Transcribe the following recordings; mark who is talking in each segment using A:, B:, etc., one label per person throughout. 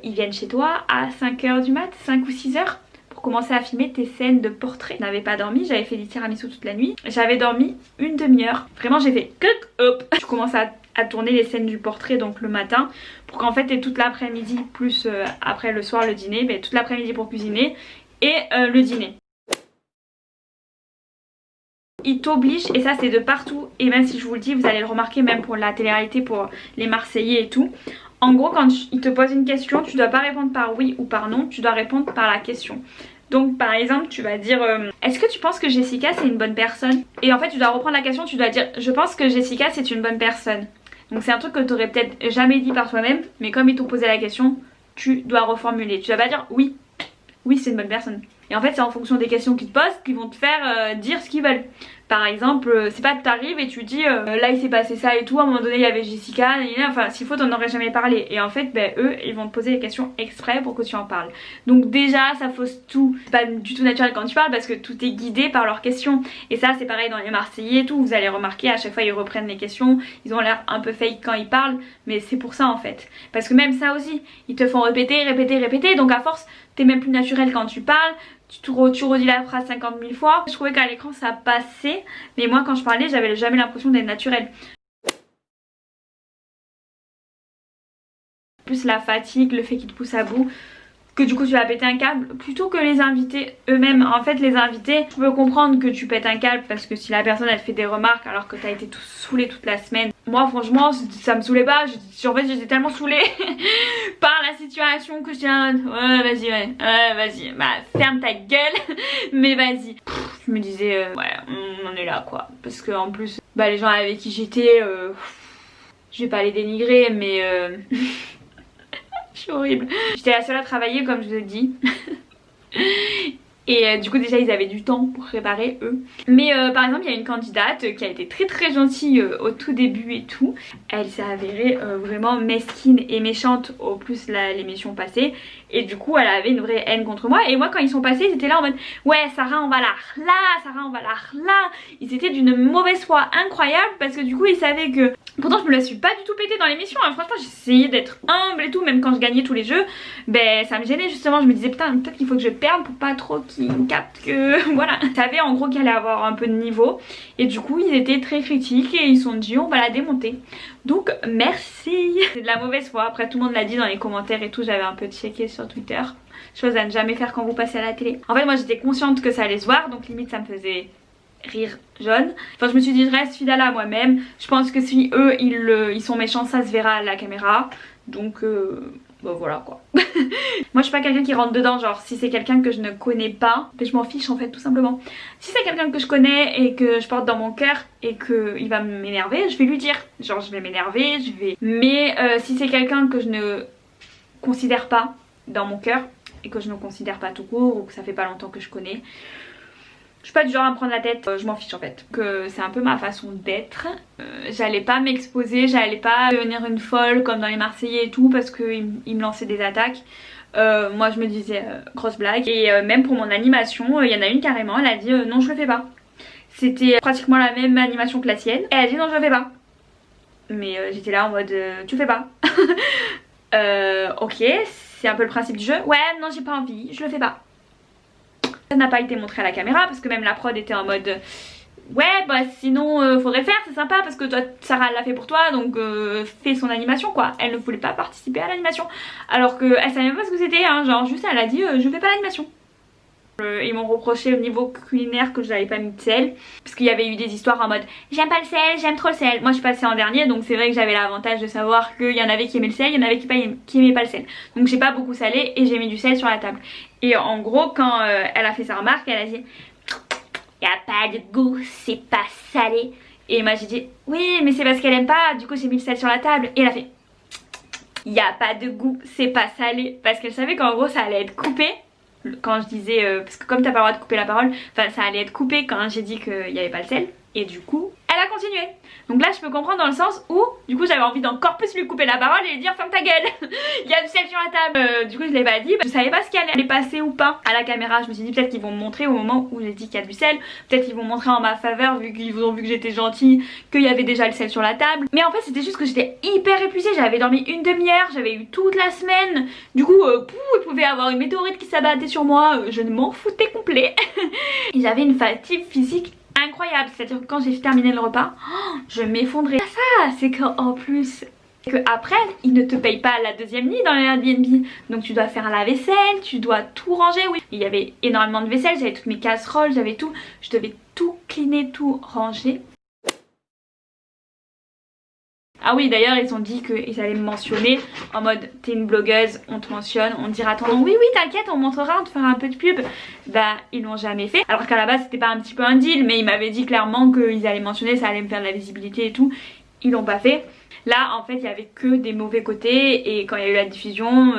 A: ils viennent chez toi à 5h du mat, 5 ou 6h pour commencer à filmer tes scènes de portrait. Je n'avais pas dormi, j'avais fait des tiramisu toute la nuit. J'avais dormi une demi-heure. Vraiment j'ai fait clic hop. Je commence à tourner les scènes du portrait donc le matin pour qu'en fait t'aies toute l'après-midi plus après le soir le dîner, mais toute l'après-midi pour cuisiner et le dîner. Ils t'obligent, et ça c'est de partout, et même si je vous le dis vous allez le remarquer même pour la télé-réalité, pour les Marseillais et tout. En gros quand ils te posent une question, tu dois pas répondre par oui ou par non, tu dois répondre par la question. Donc par exemple tu vas dire est-ce que tu penses que Jessica c'est une bonne personne? Et en fait tu dois reprendre la question, tu dois dire je pense que Jessica c'est une bonne personne. Donc c'est un truc que tu aurais peut-être jamais dit par toi-même, mais comme ils t'ont posé la question, tu dois reformuler. Tu dois pas dire oui, oui c'est une bonne personne. Et en fait c'est en fonction des questions qu'ils te posent qu'ils vont te faire dire ce qu'ils veulent. Par exemple, c'est pas que t'arrives et tu dis là il s'est passé ça et tout, à un moment donné il y avait Jessica, enfin s'il faut t'en aurais jamais parlé. Et en fait eux ils vont te poser des questions exprès pour que tu en parles. Donc déjà ça fausse tout, c'est pas du tout naturel quand tu parles parce que tout est guidé par leurs questions. Et ça c'est pareil dans les Marseillais et tout, vous allez remarquer à chaque fois ils reprennent les questions, ils ont l'air un peu fake quand ils parlent, mais c'est pour ça en fait. Parce que même ça aussi, ils te font répéter, donc à force t'es même plus naturel quand tu parles. Tu redis la phrase 50 000 fois. Je trouvais qu'à l'écran ça passait, mais moi quand je parlais j'avais jamais l'impression d'être naturelle. Plus la fatigue, le fait qu'il te pousse à bout, que du coup tu vas péter un câble plutôt que les invités eux-mêmes. En fait les invités, je peux comprendre que tu pètes un câble parce que si la personne elle fait des remarques alors que t'as été tout saoulé toute la semaine. Moi franchement ça me saoulait pas, en fait j'étais tellement saoulée par la situation que j'étais en mode ouais vas-y bah ferme ta gueule mais vas-y. Je me disais ouais on en est là quoi, parce que en plus bah les gens avec qui j'étais je vais pas les dénigrer mais je suis horrible. J'étais la seule à travailler comme je vous ai dit. Et du coup déjà ils avaient du temps pour préparer eux. Mais par exemple il y a une candidate qui a été très gentille au tout début et tout. Elle s'est avérée vraiment mesquine et méchante au plus l'émission passée. Et du coup elle avait une vraie haine contre moi. Et moi quand ils sont passés ils étaient là en mode ouais Sarah on va la là, Sarah on va la là. Ils étaient d'une mauvaise foi incroyable parce que du coup ils savaient que... Pourtant je me la suis pas du tout pété dans l'émission hein. Franchement j'essayais d'être humble et tout. Même quand je gagnais tous les jeux, ben ça me gênait justement. Je me disais putain peut-être qu'il faut que je perde pour pas trop qu'ils captent que... Voilà. Ils savaient en gros qu'elle allait avoir un peu de niveau. Et du coup ils étaient très critiques et ils se sont dit on va la démonter. Donc merci. C'est de la mauvaise foi. Après tout le monde l'a dit dans les commentaires et tout. J'avais un peu checké sur Twitter. Chose à ne jamais faire quand vous passez à la télé. En fait moi j'étais consciente que ça allait se voir. Donc limite ça me faisait rire jaune. Enfin je me suis dit je reste fidèle à moi-même. Je pense que si eux ils sont méchants ça se verra à la caméra. Donc bah voilà quoi. Moi je suis pas quelqu'un qui rentre dedans. Genre si c'est quelqu'un que je ne connais pas, je m'en fiche en fait tout simplement. Si c'est quelqu'un que je connais et que je porte dans mon cœur et qu'il va m'énerver, je vais lui dire. Genre je vais m'énerver, mais si c'est quelqu'un que je ne considère pas dans mon cœur et que je ne considère pas tout court ou que ça fait pas longtemps que je connais, je suis pas du genre à me prendre la tête, je m'en fiche en fait. Que c'est un peu ma façon d'être. J'allais pas m'exposer, j'allais pas devenir une folle comme dans les Marseillais et tout parce qu'ils me lançaient des attaques. Moi je me disais grosse blague. Et même pour mon animation, il y en a une carrément, elle a dit non je le fais pas. C'était pratiquement la même animation que la sienne. Et elle a dit non je le fais pas. Mais j'étais là en mode tu fais pas. Ok, c'est un peu le principe du jeu. Ouais non j'ai pas envie, je le fais pas. Ça n'a pas été montré à la caméra parce que même la prod était en mode ouais bah sinon faudrait faire, c'est sympa parce que toi Sarah l'a fait pour toi donc fais son animation quoi. Elle ne voulait pas participer à l'animation alors qu'elle savait même pas ce que c'était hein. Genre juste elle a dit je fais pas l'animation. Ils m'ont reproché au niveau culinaire que je n'avais pas mis de sel parce qu'il y avait eu des histoires en mode j'aime pas le sel, j'aime trop le sel. Moi je suis passée en dernier donc c'est vrai que j'avais l'avantage de savoir qu'il y en avait qui aimaient le sel, il y en avait qui aimaient pas le sel. Donc j'ai pas beaucoup salé et j'ai mis du sel sur la table. Et en gros quand elle a fait sa remarque elle a dit y a pas de goût, c'est pas salé. Et moi j'ai dit oui mais c'est parce qu'elle aime pas, du coup j'ai mis le sel sur la table. Et elle a fait y a pas de goût, c'est pas salé, parce qu'elle savait qu'en gros ça allait être coupé. Quand je disais, parce que comme t'as pas le droit de couper la parole, enfin ça allait être coupé quand j'ai dit qu'il n'y avait pas le sel. Et du coup elle a continué. Donc là je peux comprendre dans le sens où du coup j'avais envie d'encore plus lui couper la parole et lui dire ferme ta gueule. Il y a du sel sur la table. Du coup je l'ai pas dit, je savais pas ce qu'elle allait passer ou pas à la caméra. Je me suis dit peut-être qu'ils vont me montrer au moment où j'ai dit qu'il y a du sel, peut-être qu'ils vont montrer en ma faveur vu qu'ils ont vu que j'étais gentille, qu'il y avait déjà le sel sur la table. Mais en fait c'était juste que j'étais hyper épuisée, j'avais dormi une demi-heure, j'avais eu toute la semaine. Du coup il pouvait y avoir une météorite qui s'abattait sur moi, je ne m'en foutais complet. Et j'avais une fatigue physique incroyable, c'est-à-dire que quand j'ai terminé le repas, je m'effondrais. Ça, c'est qu'en plus que après ils ne te payent pas la deuxième nuit dans les Airbnb, donc tu dois faire la vaisselle, tu dois tout ranger. Oui, il y avait énormément de vaisselle, j'avais toutes mes casseroles, j'avais tout, je devais tout cleaner, tout ranger. Ah oui, d'ailleurs ils ont dit qu'ils allaient me mentionner en mode t'es une blogueuse, on te mentionne, on te dira ton nom. Oui t'inquiète, on montrera, on te fera un peu de pub. Bah ils l'ont jamais fait, alors qu'à la base c'était pas un petit peu un deal, mais ils m'avaient dit clairement qu'ils allaient mentionner, ça allait me faire de la visibilité et tout. Ils l'ont pas fait. Là en fait il y avait que des mauvais côtés, et quand il y a eu la diffusion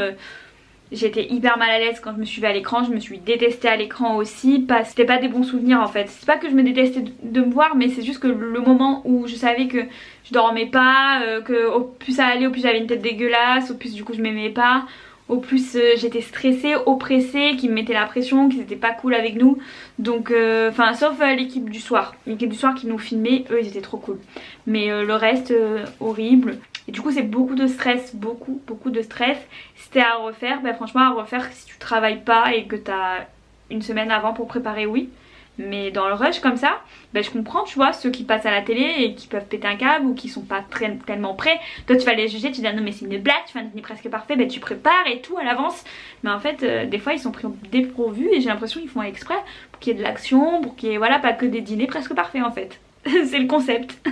A: j'étais hyper mal à l'aise quand je me suis vue à l'écran, je me suis détestée à l'écran aussi, parce que c'était pas des bons souvenirs en fait. C'est pas que je me détestais de me voir, mais c'est juste que le moment où je savais que je dormais pas, que au plus ça allait, au plus j'avais une tête dégueulasse, au plus du coup je m'aimais pas, au plus j'étais stressée, oppressée, qui me mettaient la pression, qui étaient pas cool avec nous. Donc enfin sauf l'équipe du soir qui nous filmait, eux ils étaient trop cool, mais le reste horrible. Et du coup c'est beaucoup de stress, beaucoup de stress. Si c'était à refaire, bah franchement à refaire si tu travailles pas et que t'as une semaine avant pour préparer, oui. Mais dans le rush comme ça, bah je comprends, tu vois, ceux qui passent à la télé et qui peuvent péter un câble ou qui sont pas tellement prêts. Toi tu vas les juger, tu dis ah non mais c'est une blague, tu fais un dîner presque parfait, bah tu prépares et tout à l'avance. Mais en fait des fois ils sont pris au dépourvu et j'ai l'impression qu'ils font exprès pour qu'il y ait de l'action, pour qu'il y ait voilà, pas que des dîners presque parfaits en fait. C'est le concept.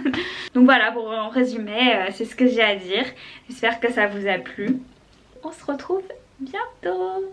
A: Donc voilà, pour en résumer, c'est ce que j'ai à dire. J'espère que ça vous a plu. On se retrouve bientôt.